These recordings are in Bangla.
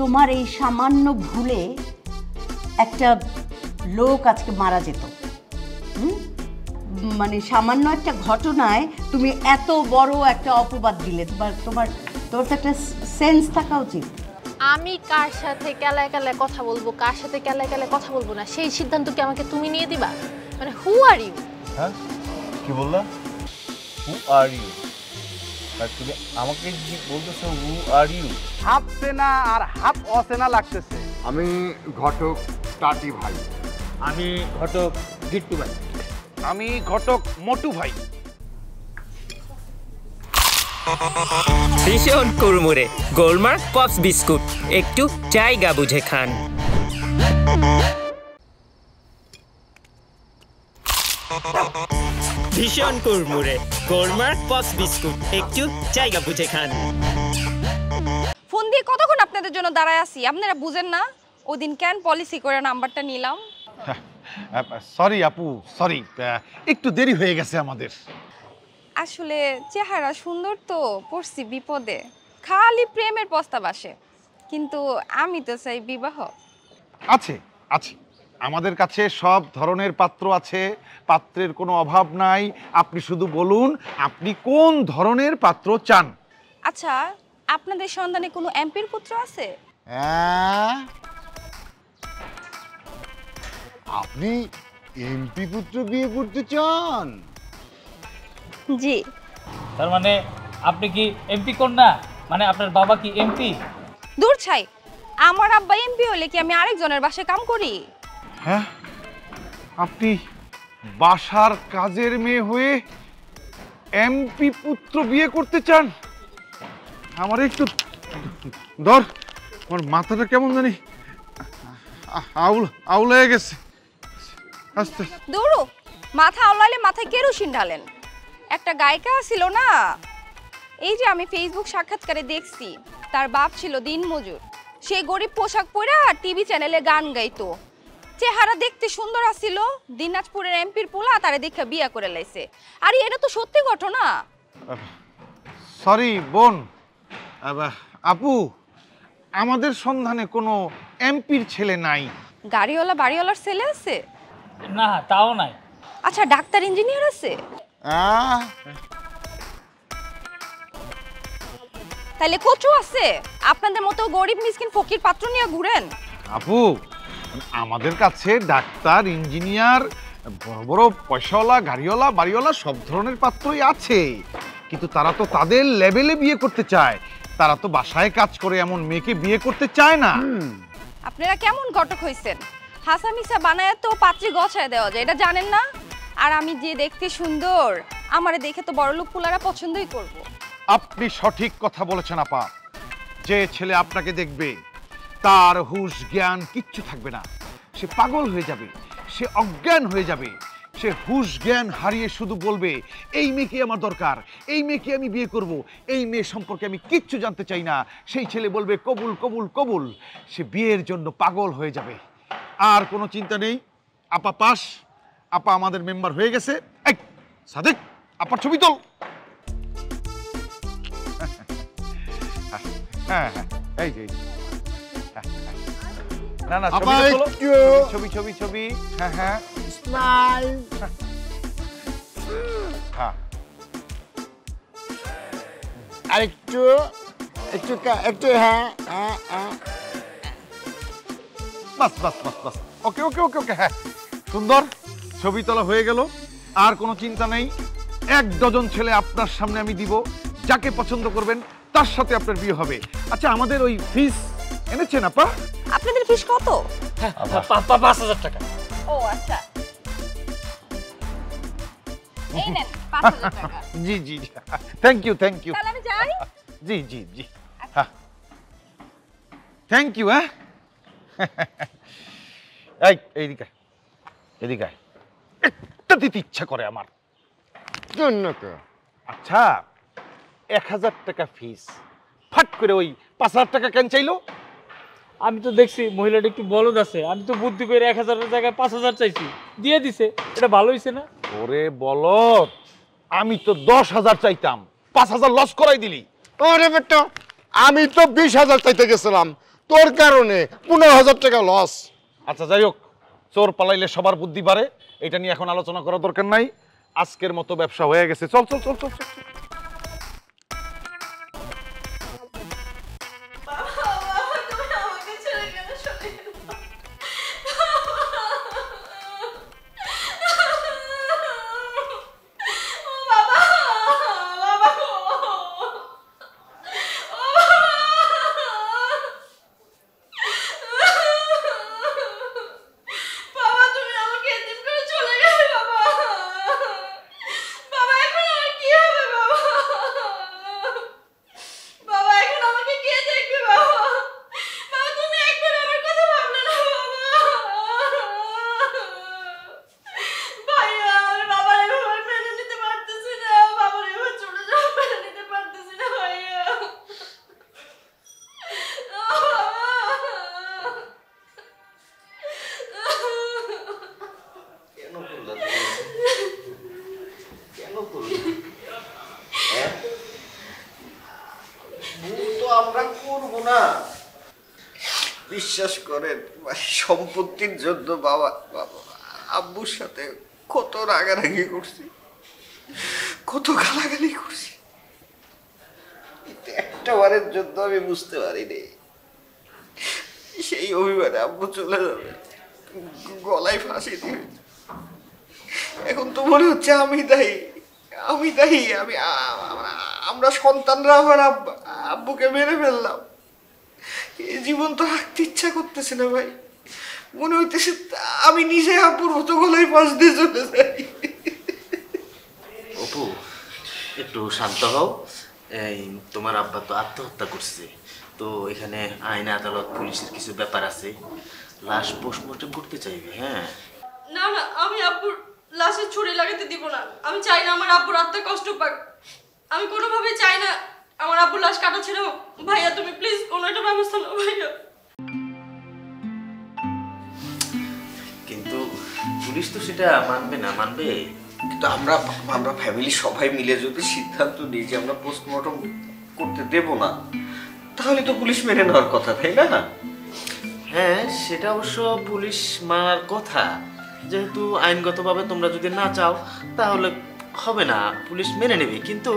তোমার এই সামান্য ভুলে একটা লোক আজকে মারা যেত। মানে সামান্য একটা ঘটনায় তুমি এত বড় একটা অপবাদ দিলে। তোমার তোমার তোর তো একটা সেন্স থাকা উচিত। আমি কার সাথে কেলায় কেলায় কথা বলবো, কার সাথে কেলায় কেলায় কথা বলবো না, সেই সিদ্ধান্ত কি আমাকে তুমি নিয়ে দিবা? মানে হু আর ইউ? হ্যাঁ, কি বললা? হু আর ইউ? তুমি আমাকে কি বলতেছো হু আর ইউ? হাফ সেনা আর হাফ অসেনা লাগতেছে। আমি ঘটক টাটি ভাই। আমি ঘটক গিট্টু ভাই। আমি ঘটক মোটু ভাই। ভীষণ কুড়মুড়ে গোলমার্ক পপস বিস্কুট, একটু জায়গা বুঝে খান। ভীষণ কুড়মুড়ে গোলমার্ক পপস বিস্কুট, একটু জায়গা বুঝে খান। ফোন দিয়ে কতক্ষণ আপনাদের জন্য দাঁড়ায় আছি, আপনারা বুঝেন না? ওদিন কেন পলিসি করে নাম্বারটা নিলাম। সরি আপু, সরি, একটু দেরি হয়ে গেছে আমাদের। আসলে চেহারা সুন্দর তো পড়ছি বিপদে, খালি প্রেমের প্রস্তাব আসে, কিন্তু আমি তো চাই বিবাহ। আছে আছে, আমাদের কাছে সব ধরনের পাত্র আছে, পাত্রের কোনো অভাব নাই। আপনি শুধু বলুন আপনি কোন ধরনের পাত্র চান। আচ্ছা, আপনাদের সন্ধানে কোনো এমপির পুত্র আছে? আপনি এমপি পুত্র বিয়ে করতে চান? জি। তার মানে আপনি কি এমপি কন্যা? মানে আপনার বাবা কি এমপি? দূর ছাই, আমার আব্বা এমপি হলে কি আমি আরেকজনের বাসায় কাম করি? হ্যাঁ, আপনি বাসার কাজের মেয়ে হয়ে এমপি পুত্র বিয়ে করতে চান? আমার একটু ধর, আমার মাথাটা কেমন জানি আউল হয়ে গেছে। আস্তে দূরু, মাথা আওলালে মাথায় কেরোসিন ঢালেন। একটা গায়িকা ছিল না, এই যে আমি ফেসবুক সাক্ষাৎকারে দেখছি, তার বাপ ছিল দিনমজুর। সে গরিব পোশাক পরে টিভি চ্যানেলে গান গাইতো, চেহারা দেখতে সুন্দর আছিল। দিনাজপুরের এমপির পোলা তারে দেখে বিয়া করে লাইছে। আর এটা তো সত্যি ঘটনা। সরি বোন, আপু, আমাদের সন্ধানে কোনো এমপির ছেলে নাই। গাড়িওয়ালা বাড়িওয়ালার ছেলে আছে? না, তাও নাই। আচ্ছা, ডাক্তার ইঞ্জিনিয়ার আছে? তাইলে কচু আছে? আপনাদের মতো গরিব মিসকিন ফকির পাত্র নিয়ে ঘুরেন? আপু, আমাদের কাছে ডাক্তার, ইঞ্জিনিয়ার, বড় বড় পয়সাওয়ালা, গাড়িওয়ালা, বাড়িওয়ালা সব ধরনের পাত্রই আছে, কিন্তু তারা তো তাদের লেভেলে বিয়ে করতে চায়। তারা তো বাসায় কাজ করে এমন মেয়েকে বিয়ে করতে চায় না। আপনারা কেমন ঘটক হইছেন? হাসামিসা বানায় তো পাত্রী গছায় দেওয়া যায়, এটা জানেন না? আর আমি যে দেখতে সুন্দর, আমারে দেখে তো বড়লোক পোলারা পছন্দই করব। আপনি সঠিক কথা বলেছেন আপা। যে ছেলে আপনাকে দেখবে তার হুঁশ জ্ঞান কিচ্ছু থাকবে না, সে পাগল হয়ে যাবে, সে অজ্ঞান হয়ে যাবে, সে হুঁশ জ্ঞান হারিয়ে শুধু বলবে এই মেয়েকে আমার দরকার, এই মেয়েকে আমি বিয়ে করব, এই মেয়ে সম্পর্কে আমি কিচ্ছু জানতে চাই না। সেই ছেলে বলবে কবুল কবুল কবুল, সে বিয়ের জন্য পাগল হয়ে যাবে। আর কোনো চিন্তা নেই, আপা পাস, আপা আমাদের মেম্বার হয়ে গেছে। এই সাদেক, আপার ছবি তোল। হ্যাঁ হ্যাঁ, এই যে না না, ছবি ছবি ছবি, হ্যাঁ হ্যাঁ, স্মাইল, হ্যাঁ, আর একটু একটু একটু, হ্যাঁ হ্যাঁ, বাস বাস বাস বাস, ওকে ওকে ওকে ওকে, হ্যাঁ, সুন্দর ছবি তোলা হয়ে গেল। আর কোনো চিন্তা নেই, 1 ডজন ছেলে আপনার সামনে আমি দিব, যাকে পছন্দ করবেন তার সাথে আপনার বিয়ে হবে। আচ্ছা, আমাদের ওই ফিস এনেছেন আপা? আপনাদের ফিস কত? ৫,০০০ টাকা। ও আচ্ছা, এই নেন ৫,০০০ টাকা। জি জি, থ্যাংক ইউ থ্যাংক ইউ। তাহলে আমি যাই? জি জি জি, হ্যাঁ, থ্যাংক ইউ। হ্যাঁ, এইদিকে এদিকে একটা দিতে ইচ্ছা করে আমার। আচ্ছা, ১,০০০ টাকা ফিস, ফাট করে ওই ৫,০০০ টাকা কেন চাইলো? আমি তো দেখছি মহিলাটা একটু বলদ আছে, আমি তো বুদ্ধি করে ১,০০০ জায়গায় ৫,০০০ চাইছি, দিয়ে দিছে। এটা ভালো হয়েছে না? ওরে বলদ, আমি তো ১০,০০০ চাইতাম, ৫,০০০ লস করাই দিলি। ওরে বেটা, আমি তো ২০,০০০ চাইতে গেছিলাম, তোর কারণে 15,000 টাকা লস। আচ্ছা যাই হোক, চোর পালাইলে সবার বুদ্ধি বাড়ে, এটা নিয়ে এখন আলোচনা করার দরকার নাই। আজকের মতো ব্যবসা হয়ে গেছে, চল চল চল চল চল। আমরা করব না, বিশ্বাস করেন সম্পত্তির জন্য বাবা আব্বুর সাথে কত রাগারাগি করছি, কত গালাগালি করছি, কিন্তু একটা বারের জন্য আমি বুঝতে পারিনি সেই অভিমানে আব্বু চলে যাবে, গলায় ফাঁসি দিবে। এখন তো মনে হচ্ছে আমি দায়ী, আমরা সন্তানরা আমার আব্বুকে মেরে ফেললাম। এই জীবন তো রাখতে ইচ্ছা করতেছে না ভাই, মনে হইতেছে আমি নিজে আব্বুর মতো গলায় ফাঁস দিয়ে চলে যাই। অপু, একটু শান্ত হও। এই তোমার আব্বা তো আত্মহত্যা করছে, তো এখানে আইন আদালত পুলিশের কিছু ব্যাপার আছে, লাশ পোস্টমর্টম করতে চাইবে। হ্যাঁ না না, আমি আব্বুর লাশে ছুরি লাগাতে দিব না। আমি চাই না আমার আব্বুর আত্মা কষ্ট পাক, আমি কোনোভাবেই চাই না আমার আব্বুর লাশ কাটা ছিল। ভাইয়া তুমি প্লিজ কোনো একটা ব্যবস্থা নাও ভাইয়া। কিন্তু পুলিশ তো সেটা মানবে না। মানবে কিন্তু আমরা ফ্যামিলি সবাই মিলে যদি সিদ্ধান্ত নিই যে আমরা পোস্টমর্টম করতে দেব না, তাহলে তো পুলিশ মেনে নেওয়ার কথা, তাই না? হ্যাঁ, সেটা অবশ্য পুলিশ মানার কথা, যেহেতু আইনগতভাবে তোমরা যদি না চাও তাহলে হবে না, পুলিশ মেনে নেবে। কিন্তু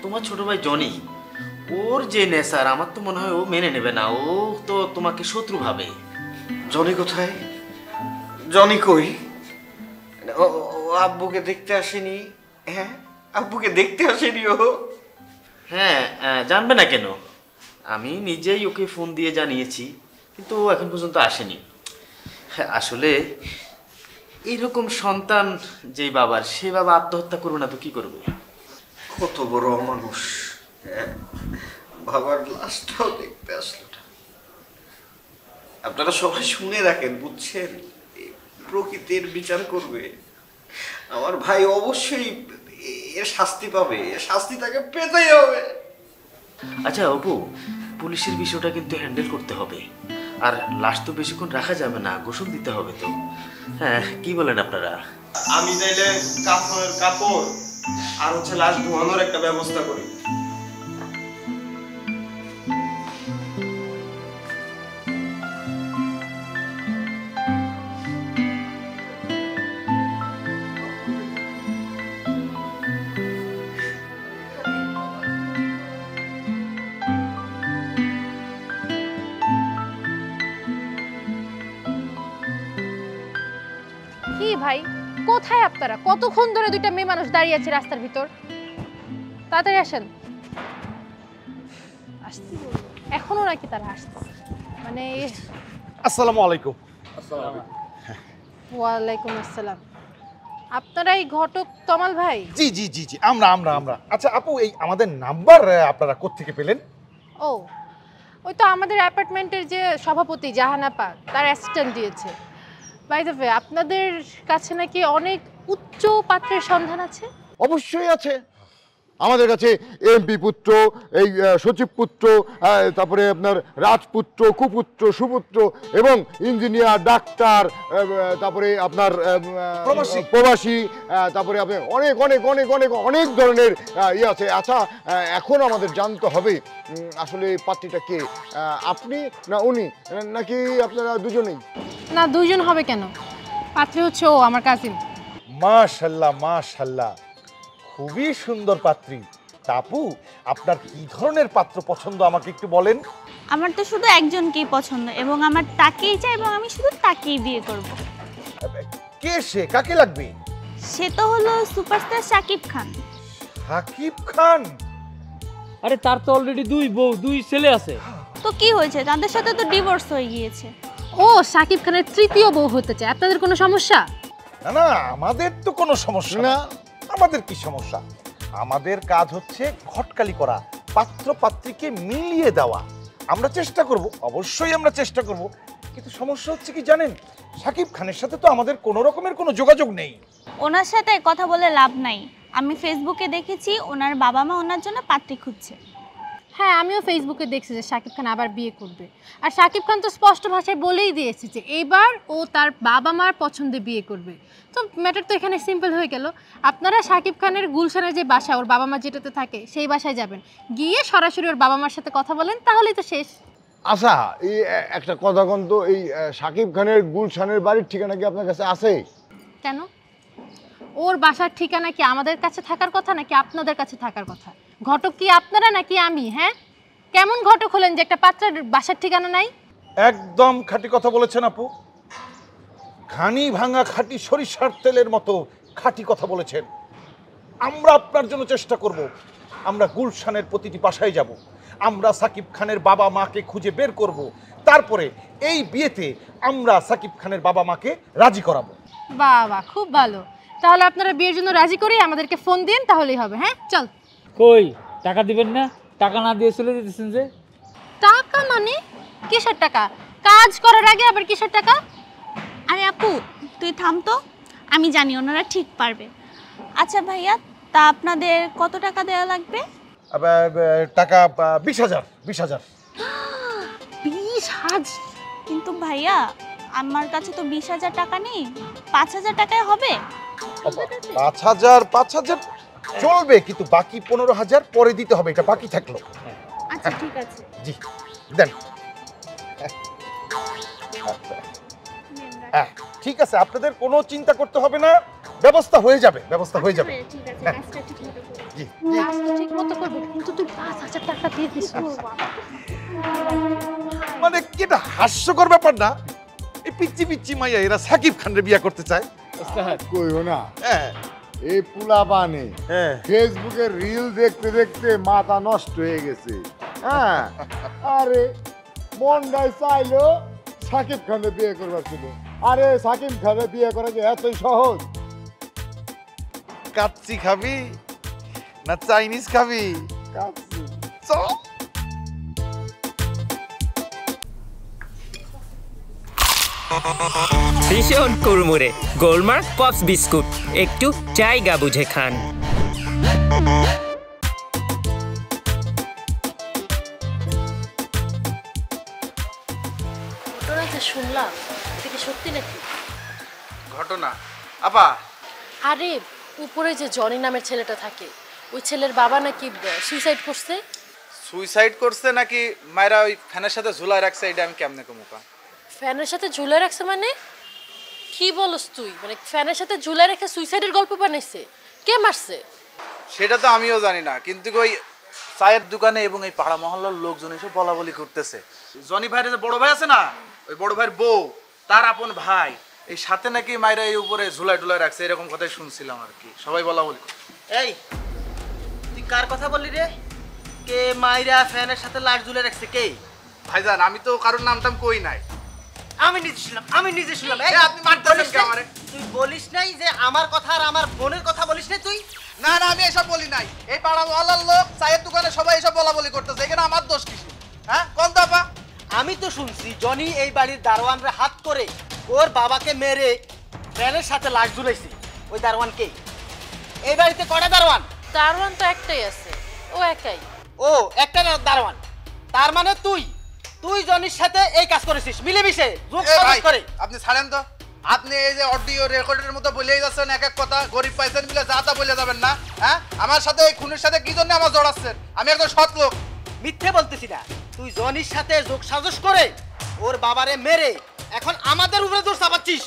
তোমার ছোট ভাই জনি, ওর যে নেশার, আমার তো মনে হয় ও মেনে নেবে না, ও তো তোমাকে শত্রু ভাবে। জনি কোথায়? জনি কই? ও আব্বুকে দেখতে আসেনি? হ্যাঁ, আব্বুকে দেখতে আসেনি ও? হ্যাঁ, জানবে না কেন, আমি নিজেই ওকে ফোন দিয়ে জানিয়েছি, কিন্তু ও এখন পর্যন্ত আসেনি। আসলে এইরকম সন্তান যেই বাবার, সে বাবা আত্মহত্যা করবে না তো কি করবে? কত বড় মানুষ, হ্যাঁ, বাবার লাশটাও দেখতে আসলো না। আপনারা সবাই শুনে রাখেন, বুঝছেন? প্রকৃতির বিচার করবে, আমার ভাই অবশ্যই এর শাস্তি পাবে, এর শাস্তি তাকে পেতেই হবে। আচ্ছা অপু, পুলিশের বিষয়টা কিন্তু হ্যান্ডেল করতে হবে, আর লাশ তো বেশিক্ষণ রাখা যাবে না, গোসল দিতে হবে তো। হ্যাঁ, কি বলেন আপনারা? আমি চাইলে কাফনের কাপড় আর লাশ ধোয়ানোর একটা ব্যবস্থা করি। কি ভাই, কোথায় আপনারা? কতক্ষণ ধরে দুইটা মেয়ে মানুষ দাঁড়িয়ে আছে রাস্তার ভিতর? তাড়াতাড়ি আসেন। আসতে বলবো, এখনো নাকি তারা আসতেছে? মানে আসসালামু আলাইকুম। ওয়ালাইকুম আসসালাম। আপনারা এই ঘটক তমাল ভাই? জি জি জি জি, আমরা। আচ্ছা আপু, এই আমাদের নাম্বার আপনারা কোত্থেকে পেলেন? ও, ওই তো আমাদের অ্যাপার্টমেন্টের যে সভাপতি জাহানাপা, তার অ্যাসিস্ট্যান্ট দিয়েছে। বাই দ্য ওয়ে, আপনাদের কাছে নাকি অনেক উচ্চ পাত্রের সন্ধান আছে? অবশ্যই আছে। আমাদের কাছে এমপি পুত্র, এই সচিব পুত্র, তারপরে আপনার রাজপুত্র, কুপুত্র, সুপুত্র এবং ইঞ্জিনিয়ার, ডাক্তার, তারপরে আপনার প্রবাসী, তারপরে আপনার অনেক অনেক অনেক অনেক অনেক ধরনের ইয়ে আছে। আচ্ছা, এখন আমাদের জানতে হবে আসলে পাত্রীটা কে, আপনি না উনি, নাকি আপনারা দুজনেই? না, দুইজন হবে কেন, পাত্রী হচ্ছে ও, আমার কাজিন। মাশাল্লাহ মাশাল্লাহ, খুবই সুন্দর পাত্রী। আপু, আপনার কি ধরনের পাত্র পছন্দ আমাকে একটু বলেন। আমার তো শুধু একজনকেই পছন্দ এবং আমার তাকেই চাই এবং আমি শুধু তাকেই বিয়ে করব। কে সে, কাকে লাগবে? সে তো হলো সুপারস্টার শাকিব খান। শাকিব খান? আরে তার তো অলরেডি 2 বউ 2 ছেলে আছে। তো কি হয়েছে, তাদের সাথে তো ডিভোর্স হয়ে গিয়েছে। ও শাকিব খানের তৃতীয় বউ হতে চায়, আপনাদের কোনো সমস্যা? না না, আমাদের তো কোনো সমস্যা না। আমাদের কি সমস্যা? আমাদের কাজ হচ্ছে ঘটকালি করা, পাত্র পাত্রীকে মিলিয়ে দেওয়া। আমরা চেষ্টা করব, অবশ্যই আমরা চেষ্টা করব, কিন্তু সমস্যা হচ্ছে কি জানেন, শাকিব খানের সাথে তো আমাদের কোনো রকমের কোনো যোগাযোগ নেই। ওনার সাথে কথা বলে লাভ নাই। আমি ফেসবুকে দেখেছি ওনার বাবা মা ওনার জন্য পাত্রী খুঁজছে। হ্যাঁ, আমিও ফেসবুকে দেখছি যে শাকিব খান আবার বিয়ে করবে। আর শাকিব খান তো স্পষ্ট ভাষায় বলেই দিয়েছে যে এবার ও তার বাবা মার পছন্দে বিয়ে করবে। তো ম্যাটার তো এখানে সিম্পল হয়ে গেল। আপনারা শাকিব খানের গুলশানের যে বাসা, ওর বাবা মা যেটাতে থাকে, সেই বাসায় যাবেন, গিয়ে সরাসরি ওর বাবা মার সাথে কথা বলেন, তাহলেই তো শেষ। আচ্ছা, এই একটা কথা কোন তো, এই শাকিব খানের গুলশানের বাড়ির ঠিকানা কি আপনার কাছে আছে? কেন? ওর বাসার ঠিকানা কি আমাদের কাছে থাকার কথা নাকি আপনাদের কাছে থাকার কথা? ঘটক কি আপনারা নাকি আমি? হ্যাঁ, কেমন ঘটক হলেন যে একটা পাত্রের বাসার ঠিকানা নাই? একদম খাঁটি কথা বলেছেন আপু, ঘানি ভাঙা খাঁটি সরিষার তেলের মতো খাঁটি কথা বলেছেন। আমরা আপনার জন্য চেষ্টা করব, আমরা গুলশানের প্রতিটি বাসায় যাব, আমরা সাকিব খানের বাবা মাকে খুঁজে বের করব, তারপরে এই বিয়েতে আমরা সাকিব খানের বাবা মাকে রাজি করাবো। বাহ বাহ, খুব ভালো। তাহলে আপনারা বিয়ের জন্য রাজি করে আমাদেরকে ফোন দিন, তাহলেই হবে। হ্যাঁ, চল। কই টাকা দিবেন না? টাকা না দিয়ে চলে যেতেছেন যে? টাকা মানে কিসের টাকা? কাজ করার আগে আবার কিসের টাকা? আরে আপু, তুই থাম তো, আমি জানি ওনারা ঠিক পারবে। আচ্ছা ভাইয়া, তা আপনাদের কত টাকা দেওয়া লাগবে? টাকা 20,000। 20,000? 20,000? কিন্তু ভাইয়া, আমার কাছে তো 20,000 টাকা নেই, 5,000 টাকায় হবে? 5,000 চলবে, কিন্তু বাকি 15,000 পরে দিতে হবে, এটা বাকি থাকলো। আচ্ছা ঠিক আছে। জি দেন। ঠিক আছে, আপনাদের কোনো চিন্তা করতে হবে না, ব্যবস্থা হয়ে যাবে, ব্যবস্থা হয়ে যাবে। ঠিক আছে, কাজটা ঠিক মতো করো। জি, কাজটা ঠিক মতো করব, কিন্তু তুই 5,000 টাকা দিয়ে দিস। মানে কি এটা হাস্যকর ব্যাপার না? এই পিচ্চি পিচ্চি মাইয়া এরা সাকিব খানের বিয়ে করতে চায়। কইও না, হ্যাঁ, এই পুলা পানে ফেসবুকে রিল দেখতে দেখতে মাথা নষ্ট হয়ে গেছে। হ্যাঁ, আরে মনটাই চাইলো সাকিব খানের বিয়ে করবার ছিল। আরে সাকিব খানের বিয়ে করা যে এতই সহজ? কাচ্চি খাবি না চাইনিজ খাবি? কাচ্চি। চল। ভীষণ কুড়মুড়ে গোলমার্ক পপস বিস্কুট, একটু জায়গা বুঝে খান। ঘটনা যে শুনলাম, এটা কি সত্যি নাকি? ঘটনা? আপা, আরে উপরে যে জনি নামের ছেলেটা থাকে, ওই ছেলের বাবা নাকি সুইসাইড করছে। সুইসাইড করছে নাকি মায়েরা ওই ফ্যানের সাথে ঝুলাই রাখছে, এটা আমি কেমনে কমুকা? ফ্যানের সাথে ঝুলে রাখছে মানে? কি বলস তুই? মানে ফ্যানের সাথে ঝুলে রেখে সুইসাইডের গল্প বানাইছে? কে মারছে? সেটা তো আমিও জানি না, কিন্তু ওই চায়ের দোকানে এবং এই পাড়া মহল্লার লোকজন এসব বলা বলি করতেছে। জনি ভাইয়ের যে বড় ভাই আছে না, ওই বড় ভাইয়ের বউ, তার আপন ভাই, এই সাথে নাকি মায়েরা এই উপরে ঝুলাই টুলাই রাখছে, এরকম কথাই শুনছিলাম আর কি, সবাই বলা বলি। এই তুই কার কথা বললি রে? কে মাইরা ফ্যানের সাথে লাশ ঝুলে রাখছে? কে? ভাইজান, আমি তো কারোর নাম টাম কই নাই। আমি নিজে শুনলাম। এই আপনি মারতেছেন কে আমারে? তুই বলিস নাই যে আমার কথা আর আমার বোনের কথা বলিস নাই তুই? না না, আমি এসব বলি নাই। এই পাড়া মহল্লার লোক, চায়ের দোকানে সবাই এসব বলা বলি করতেছে, এখানে আমার দোষ কিছু? হ্যাঁ, কোন দাপা? আমি তো শুনছি জনি এই বাড়ির দারোয়ানরে হাত করে ওর বাবাকে মেরে ফ্যানের সাথে লাশ ঝুলাইছে। ওই দারোয়ান কে? এই বাড়িতে কটা দারোয়ান? দারোয়ান তো একটাই আছে, ও একাই। ও একটা দারোয়ান, তার মানে তুই জনির সাথে এই কাজ করেছিস মিলেমিশে যোগ সাজস করে। আপনি ছাড়েন তো, আপনি এই যে অডিও রেকর্ডের মতো বলেই যাচ্ছেন এক এক কথা, গরিব পাইছেন বলে যা তা বলে যাবেন না। হ্যাঁ, আমার সাথে এই খুনের সাথে কি জন্য আমার জড়াচ্ছেন? আমি একজন সৎ লোক। মিথ্যে বলতেছি না, তুই জনির সাথে যোগ সাজস করে ওর বাবারে মেরে এখন আমাদের উপরে দোষ চাপাচ্ছিস।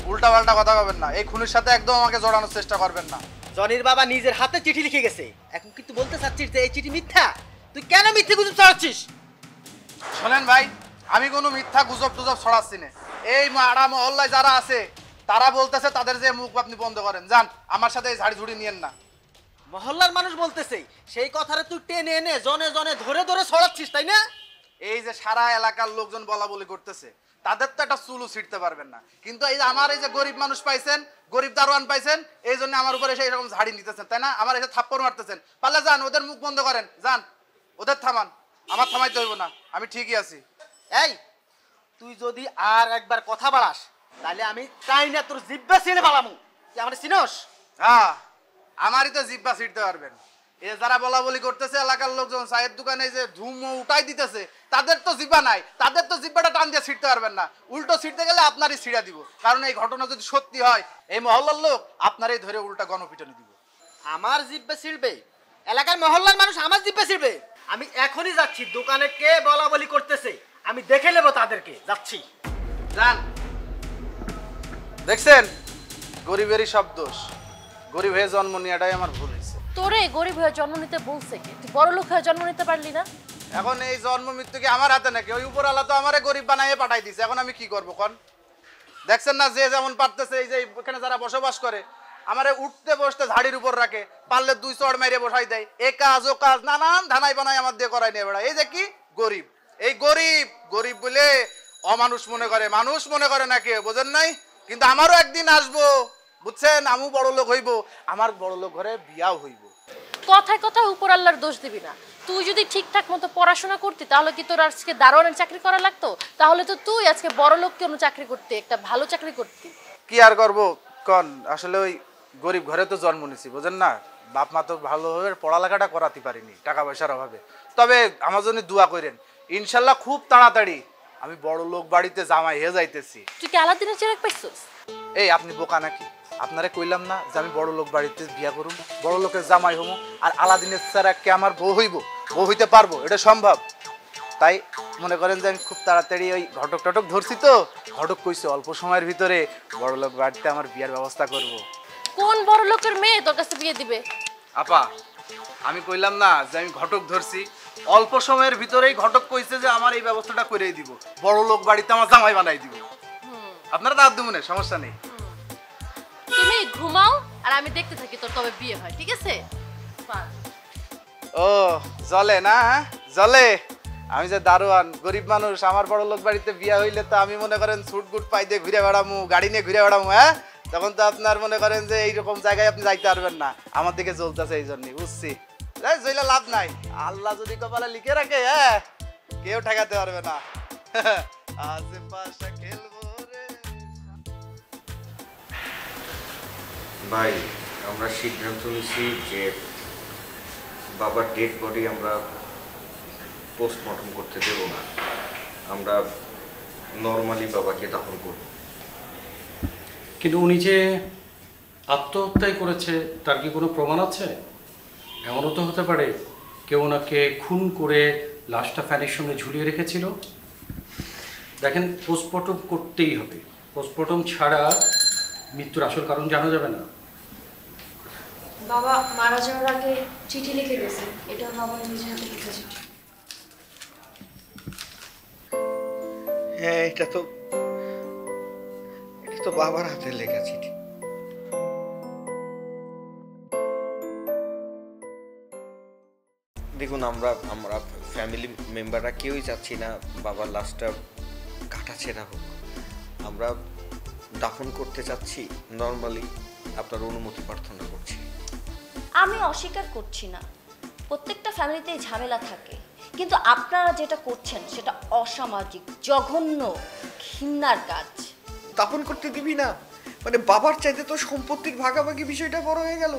উল্টা পাল্টা কথা বলবেন না, এই খুনের সাথে একদম আমাকে জড়ানোর চেষ্টা করবেন না। জনির বাবা নিজের হাতে চিঠি লিখে গেছে, এখন কি তুই বলতে চাচ্ছিস যে এই চিঠি মিথ্যা? তুই কেন মিথ্যে গুজব ছড়াচ্ছিস? শোনেন ভাই, আমি কোনো মিথ্যা গুজব টুজব ছড়াচ্ছি না। এই মারা মহল্লায় যারা আছে তারা বলতেছে তাদের যে মুখ আপনি বন্ধ করেন, যান আমার সাথে এই ঝাড়ি ঝুড়ি নিয়েন না। মহল্লার মানুষ বলতেছে সেই কথাটা তুই টেনে এনে জনে জনে ধরে ধরে ছড়াচ্ছিস, তাই না? এই যে সারা এলাকার লোকজন বলা বলি করতেছে, তাদের তো একটা চুলও ছিটতে পারবেন না, কিন্তু এই যে আমার এই যে গরিব মানুষ পাইছেন, গরিব দারোয়ান পাইছেন, এই জন্য আমার উপরে সেই রকম ঝাড়ি নিতেছেন, তাই না? আমার এসে থাপ্পড় মারতেছেন। পারলে যান ওদের মুখ বন্ধ করেন, যান ওদের থামান, আমার থামাইতে হইব না, আমি ঠিকই আছি। এই তুই যদি আর একবার কথা বাড়াস তাহলে আমি চাই না তোর জিব্বা ছেড়ে বাড়ামু। তুই আমার চিনস? হ্যাঁ, আমারই তো জিব্বা ছিটতে পারবেন। এ যারা বলা বলি করতেছে এলাকার লোকজন, চায়ের দোকানে যে ধুম উঠাই দিতেছে, তাদের তো জিব্বা নাই, তাদের তো জিব্বাটা টান দিয়ে ছিটতে পারবেন না। উল্টো ছিটতে গেলে আপনারই ছিড়া দিব, কারণ এই ঘটনা যদি সত্যি হয় এই মহল্লার লোক আপনারই ধরে উল্টা গণপিটনি দিব। আমার জিব্বা ছিড়বে? এলাকার মহল্লার মানুষ আমার জিব্বা ছিড়বে? আমি এখনই যাচ্ছি, দোকানে কে বলা বলি করতেছে আমি দেখে নেবো তাদেরকে। যাচ্ছি। যান। দেখছেন, গরিবেরই সব দোষ, গরিব হয়ে জন্ম নেওয়াটাই আমার ভুল হয়েছে। তোরে গরিব হয়ে জন্ম নিতে বলছে কি? তুই বড় লোক হয়ে জন্ম নিতে পারলি না? এখন এই জন্ম মৃত্যু কি আমার হাতে নাকি? ওই উপরওয়ালা তো আমারে গরিব বানাইয়ে পাঠাই দিছে, এখন আমি কি করবো কোন? দেখছেন না যে যেমন পারতেছে, এই যে এখানে যারা বসবাস করে আমারে উঠতে বসতে ঝাড়ির উপর রাখে, পারলে 2 চড় মেরে বসাই দেয়, এ কাজ ও কাজ নানান ধানাই বানাই আমার দিয়ে করাই নিয়ে বেড়ায়। এই যে কি গরিব, এই গরিব গরিব বলে অমানুষ মনে করে, মানুষ মনে করে না কেউ, বোঝেন নাই? কিন্তু আমারও একদিন আসবো, বুঝছেন, আমিও বড় লোক হইব, আমার বড় লোক ঘরে বিয়াও হইব। কথায় কথায় উপর আল্লাহর দোষ দিবি না। তুই যদি ঠিকঠাক মতো পড়াশোনা করতি তাহলে কি তোর আজকে দারোয়ানের চাকরি করা লাগতো? তাহলে তো তুই আজকে বড় লোক কেন চাকরি করতে, একটা ভালো চাকরি করতি। কি আর করবো কন, আসলে ওই গরিব ঘরে তো জন্ম নিছি, বোঝেন না, বাপ মা তো ভালোভাবে পড়ালেখাটা করাতে পারিনি টাকা পয়সার অভাবে। তবে আমার জন্য দোয়া করেন, ইনশাল্লাহ খুব তাড়াতাড়ি আমি বড় লোক বাড়িতে জামাই হয়ে যাইতেছি। তুই কি আলাদিনের চিরাগ পাইছস? এই আপনি বোকা নাকি? আপনারে কইলাম না যে আমি বড় লোক বাড়িতে বিয়া করুম, বড় লোকের জামাই হবো, আর আলাদিনের ছাড়াকে আমার বউ হইব, বউ হইতে পারবো, এটা সম্ভব। তাই মনে করেন যে আমি খুব তাড়াতাড়ি ওই ঘটক টটক ধরছি, তো ঘটক কইছে অল্প সময়ের ভিতরে বড় লোক বাড়িতে আমার বিয়ার ব্যবস্থা করব। কোন বড় লোকের মেয়ে তোর কাছে বিয়ে দিবে? আপা, আমি কইলাম না যে আমি ঘটক ধরছি, অল্প সময়ের ভিতরেই ঘটক কইছে যে আমার এই ব্যবস্থাটা করেই দিব, বড় লোক বাড়িতে আমার জামাই বানাই দিব। আপনারা দাঁত দেবো না, সমস্যা নেই। তুমি ঘুমাও আর আমি দেখতে থাকি তোর কবে বিয়ে হয়, ঠিক আছে? ও জলে না, জলে। আমি যে দারোয়ান, গরিব মানুষ, আমার বড় লোক বাড়িতে বিয়া হইলে তো আমি মনে করেন ছুট গুট পাই দিয়ে ঘুরে বেড়ামু, গাড়ি নিয়ে ঘুরে বেড়ামু। হ্যাঁ, তখন তো আপনার মনে করেন যে এইরকম জায়গায় আপনি যাইতে পারবেন না, আমার দিকে জ্বলতেছে এই জন্যই, বুঝছি। জইলে লাভ নাই, আল্লাহ যদি কপালে লিখে রাখে, হ্যাঁ, কেউ ঠেকাতে পারবে না। আশেপাশে খেলবো রে। ভাই, আমরা সিদ্ধান্ত নিছি যে বাবার ডেড বডি আমরা পোস্টমর্টম করতে দেব না, আমরা নর্মালি বাবাকে দাফন করব। কিন্তু উনি যে আত্মহত্যাই করেছে তার কি কোনো প্রমাণ আছে? এমনও তো হতে পারে কেউ ওনাকে খুন করে লাশটা ফ্যানের সঙ্গে ঝুলিয়ে রেখেছিল। দেখেন, পোস্টমর্টম করতেই হবে, পোস্টমর্টম ছাড়া মৃত্যুর আসল কারণ জানা যাবে না। বাবা মারা যাওয়ার আগে চিঠি লিখে গেছে, এটা বাবা নিজের হাতে লিখে চিঠি। হ্যাঁ, এটা তো বাবার হাতে লেখা চিঠি। দেখুন, আমরা ফ্যামিলি মেম্বাররা কেউই চাচ্ছি না বাবার লাশটা কাটাছেড়া হোক, আমরা দাফন করতে চাচ্ছি নর্মালি, আপনার অনুমতি প্রার্থনা করছি। আমি অস্বীকার করছি না, প্রত্যেকটা ফ্যামিলিতেই ঝামেলা থাকে, কিন্তু আপনারা যেটা করছেন সেটা অসামাজিক, জঘন্য, ঘৃণার কাজ। দাফন করতে দিবি না মানে বাবার চাইতে তো সম্পত্তির ভাগাভাগি বিষয়টা বড় হয়ে গেল।